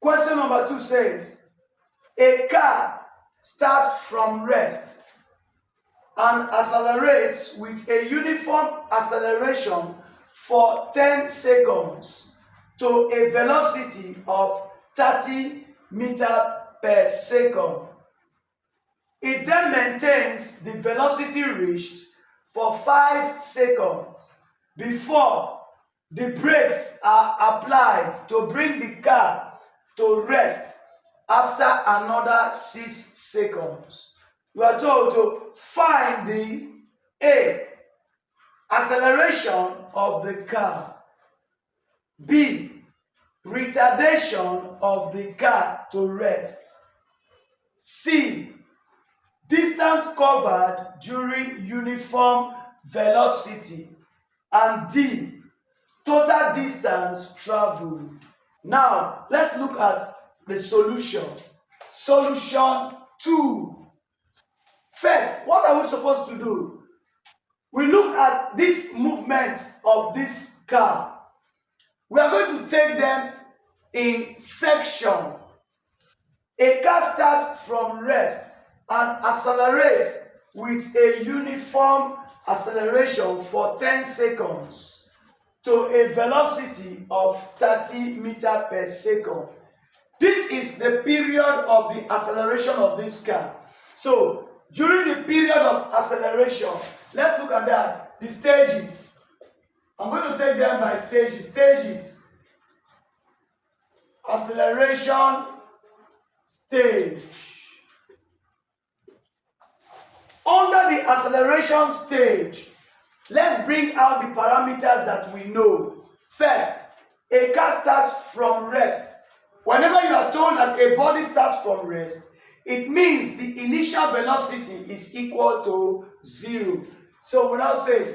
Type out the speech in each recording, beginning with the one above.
Question number 2 says, a car starts from rest and accelerates with a uniform acceleration for 10 seconds to a velocity of 30 meters per second. It then maintains the velocity reached for 5 seconds before the brakes are applied to bring the car to rest after another 6 seconds. We are told to find the A. Acceleration of the car. B. Retardation of the car to rest. C. Distance covered during uniform velocity. And D. Total distance traveled. Now, let's look at the solution. Solution 2. First, what are we supposed to do? We look at this movement of this car. We are going to take them in section. A car starts from rest and accelerates with a uniform acceleration for 10 seconds to a velocity of 30 meters per second. This is the period of the acceleration of this car. So, during the period of acceleration, let's look at that. The stages. I'm going to take them by stages. Stages. Acceleration stage. Under the acceleration stage, let's bring out the parameters that we know. First, a car starts from rest. Whenever you are told that a body starts from rest, it means the initial velocity is equal to 0. So we now say,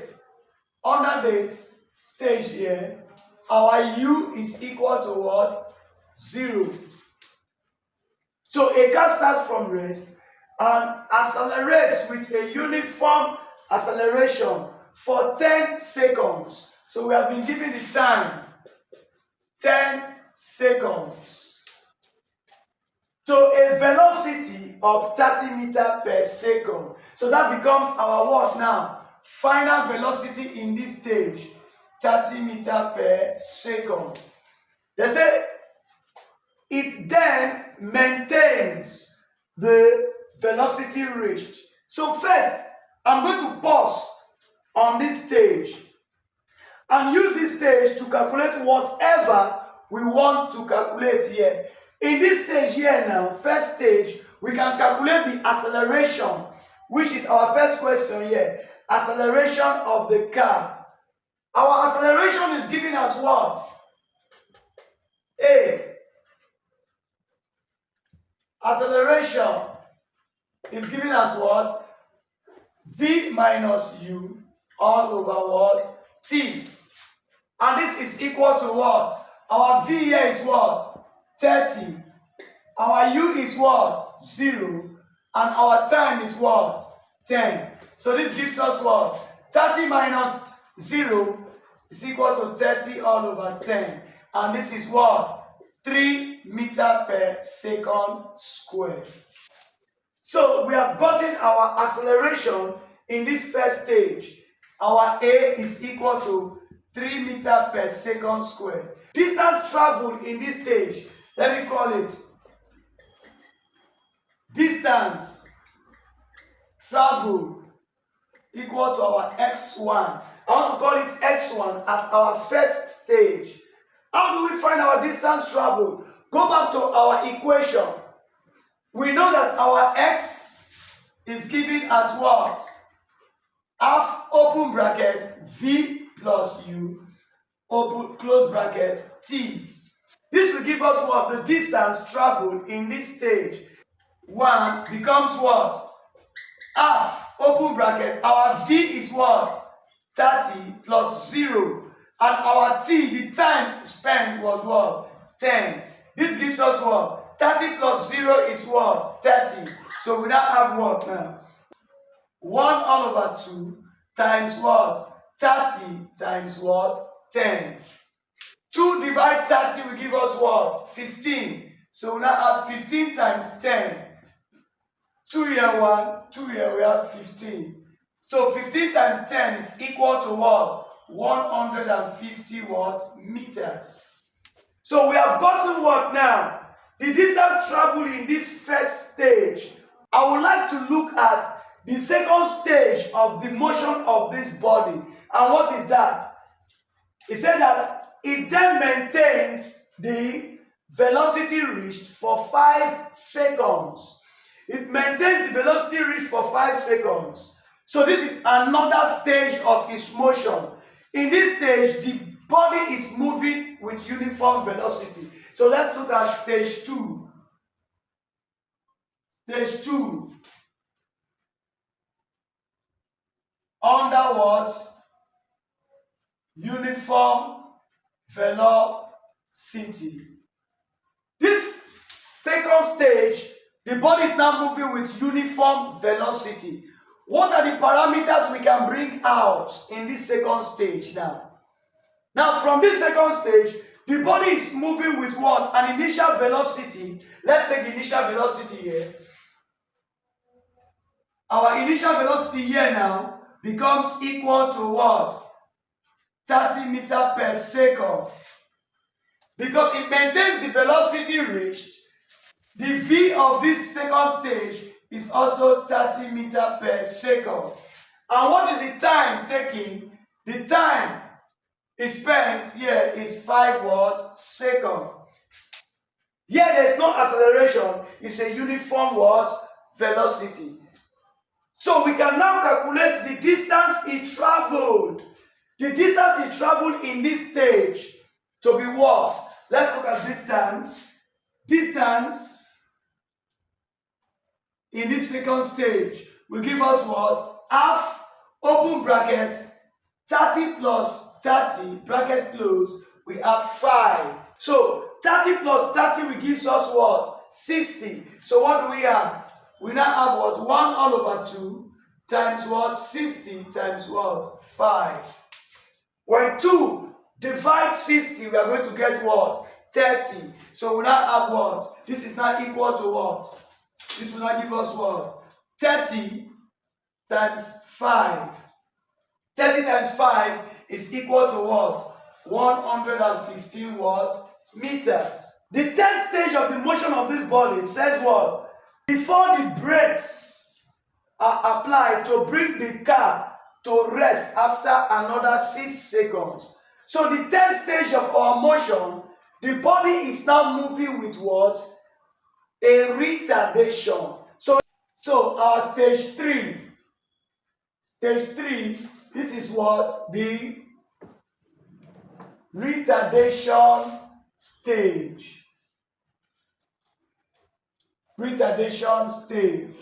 under this stage here, our u is equal to what? 0. So a car starts from rest and accelerates with a uniform acceleration for 10 seconds. So we have been given the time, 10 seconds. To a velocity of 30 meters per second. So that becomes our what now? Final velocity in this stage, 30 meters per second. They say it then maintains the velocity reached. So first, I'm going to pause on this stage and use this stage to calculate whatever we want to calculate here. In this stage here now, first stage, we can calculate the acceleration, which is our first question here. Acceleration of the car. Our acceleration is giving us what? A. Acceleration is giving us what? V minus u all over what? T. And this is equal to what? Our V here is what? 30. Our u is what? 0. And our time is what? 10. So this gives us what? 30 minus 0 is equal to 30 all over 10. And this is what? 3 meters per second squared. So we have gotten our acceleration in this first stage. Our A is equal to 3 meters per second squared. Distance traveled in this stage, let me call it distance traveled equal to our x1. I want to call it x1 as our first stage. How do we find our distance traveled? Go back to our equation. We know that our x is given as what? Half open bracket v plus u open close bracket t. This will give us what? The distance traveled in this stage. 1 becomes what? Half open bracket. Our v is what? 30 plus 0. And our t, the time spent was what? 10. This gives us what? 30 plus 0 is what? 30. So we now have what now? 1 all over 2 times what? 30 times what? 10. 2 divide 30 will give us what? 15. So we now have 15 times 10. 2 here 1, 2 here we have 15. So 15 times 10 is equal to what? 150 what? Meters. So we have gotten what now? The distance traveled in this first stage. I would like to look at the second stage of the motion of this body. And what is that? It said that it then maintains the velocity reached for 5 seconds. It maintains the velocity reached for 5 seconds. So this is another stage of its motion. In this stage, the body is moving with uniform velocity. So let's look at stage 2. Stage 2. Under what? Uniform velocity. This second stage, the body is now moving with uniform velocity. What are the parameters we can bring out in this second stage now? Now, from this second stage, the body is moving with what? An initial velocity. Let's take the initial velocity here. Our initial velocity here now becomes equal to what? 30 meters per second. Because it maintains the velocity reached, the V of this second stage is also 30 meters per second. And what is the time taking? The time is spent here is 5 what? Seconds. Here there is no acceleration, it's a uniform what? Velocity. So we can now calculate the distance it traveled. The distance it traveled in this stage to be what? Let's look at distance. Distance in this second stage will give us what? Half, open bracket, 30 plus 30, bracket close, we have 5. So 30 plus 30 will give us what? 60. So what do we have? We now have what? 1 all over 2 times what? 60 times what? 5. When 2 divides 60, we are going to get what? 30. So we now have what? This is now equal to what? This will now give us what? 30 times 5. 30 times 5 is equal to what? 115 what? Meters. The third stage of the motion of this body says what? Before the brakes are applied to bring the car to rest after another 6 seconds. So the third stage of our motion, the body is now moving with what? A retardation. So our stage 3. Stage 3, this is what? The retardation stage. Retardation stage.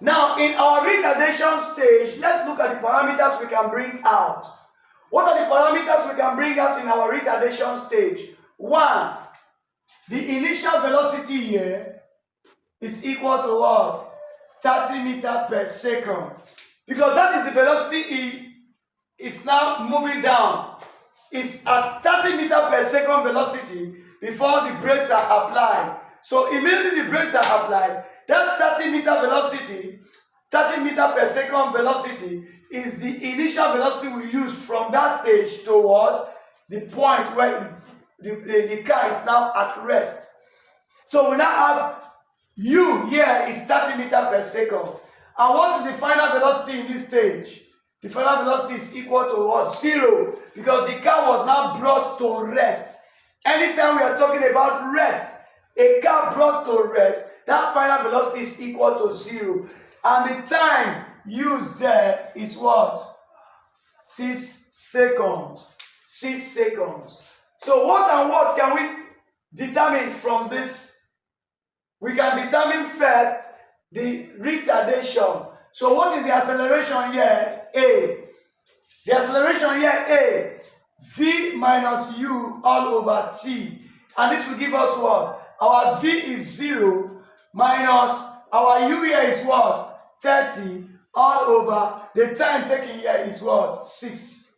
Now, in our retardation stage, let's look at the parameters we can bring out. What are the parameters we can bring out in our retardation stage? 1, the initial velocity here is equal to what? 30 meters per second. Because that is the velocity E is now moving down. It's at 30 meters per second velocity before the brakes are applied. So immediately the brakes are applied, that 30 meter velocity, 30 meter per second velocity is the initial velocity we use from that stage to what? The point where the car is now at rest. So we now have U here is 30 meters per second. And what is the final velocity in this stage? The final velocity is equal to what? 0. Because the car was now brought to rest. Anytime we are talking about rest, a car brought to rest, that final velocity is equal to 0. And the time used there is what? 6 seconds. 6 seconds. So what and what can we determine from this? We can determine first the retardation. So what is the acceleration here? A. The acceleration here, A. V minus U all over T. And this will give us what? Our V is 0 minus our U here is what? 30 all over. The time taken here is what? 6.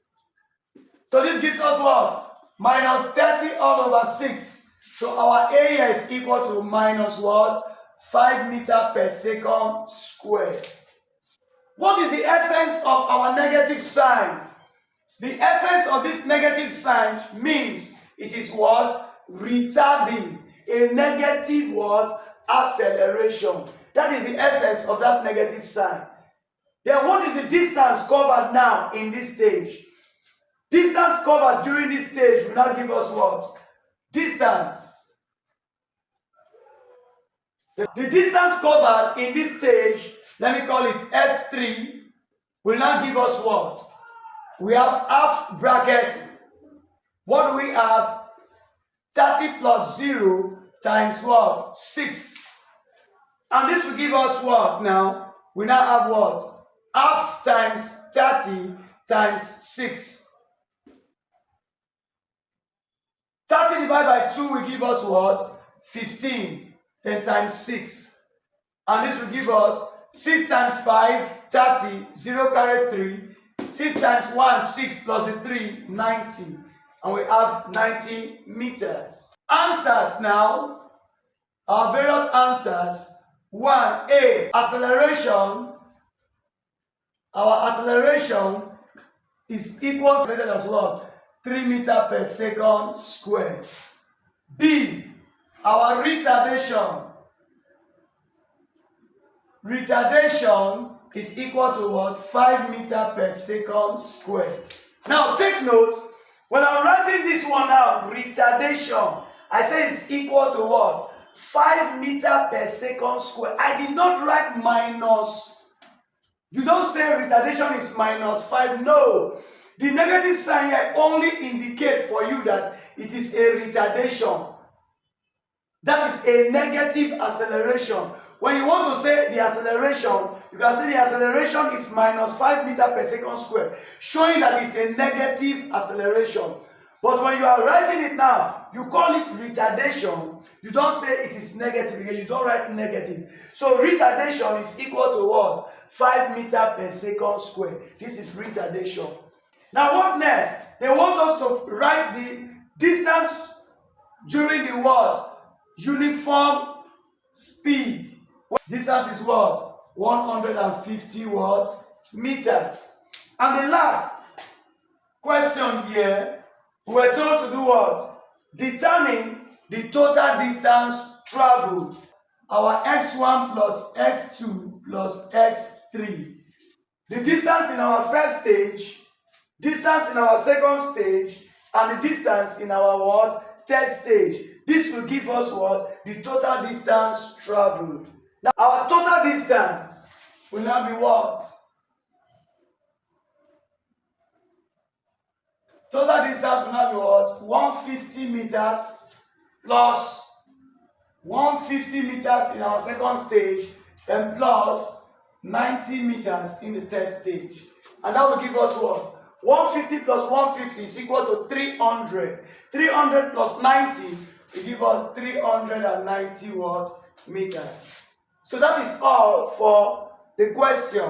So this gives us what? minus 30 all over 6. So our area is equal to minus what? 5 meter per second squared. What is the essence of our negative sign? The essence of this negative sign means it is what? Retarding. A negative what? Acceleration. That is the essence of that negative sign. Then what is the distance covered now in this stage? Distance covered during this stage will now give us what? Distance. The distance covered in this stage, let me call it S3, will now give us what? We have half bracket. What do we have? 30 plus 0 times what? 6. And this will give us what now? We now have what? Half times 30 times 6. 30 divided by 2 will give us what? 15. Then times 6. And this will give us 6 times 5, 30, 0 carry 3. 6 times 1, 6 plus the 3, 90. And we have 90 meters. Answers now. Our various answers. 1. Acceleration. Our acceleration is equal to as what? 3 meters per second squared. B. Our retardation. Retardation is equal to what? 5 meters per second squared. Now take note, when I'm writing this one out, retardation, I say it's equal to what? 5 meters per second squared. I did not write minus. You don't say retardation is minus 5. No. The negative sign here only indicates for you that it is a retardation. That is a negative acceleration. When you want to say the acceleration, you can say the acceleration is minus 5 meters per second squared, showing that it's a negative acceleration. But when you are writing it now, you call it retardation. You don't say it is negative again. You don't write negative. So retardation is equal to what? 5 meters per second squared. This is retardation. Now what next? They want us to write the distance during the what? Uniform speed. Distance is what? 150 what? Meters. And the last question here, we were told to do what? Determine the total distance traveled. Our x1 plus x2 plus x3. The distance in our first stage, distance in our second stage, and the distance in our what? Third stage. This will give us what? The total distance traveled. Now, our total distance will now be what? Total distance will now be what? 150 meters plus 150 meters in our second stage and plus 90 meters in the third stage. And that will give us what? 150 plus 150 is equal to 300. 300 plus 90 will give us 390 what? Meters. So that is all for the question.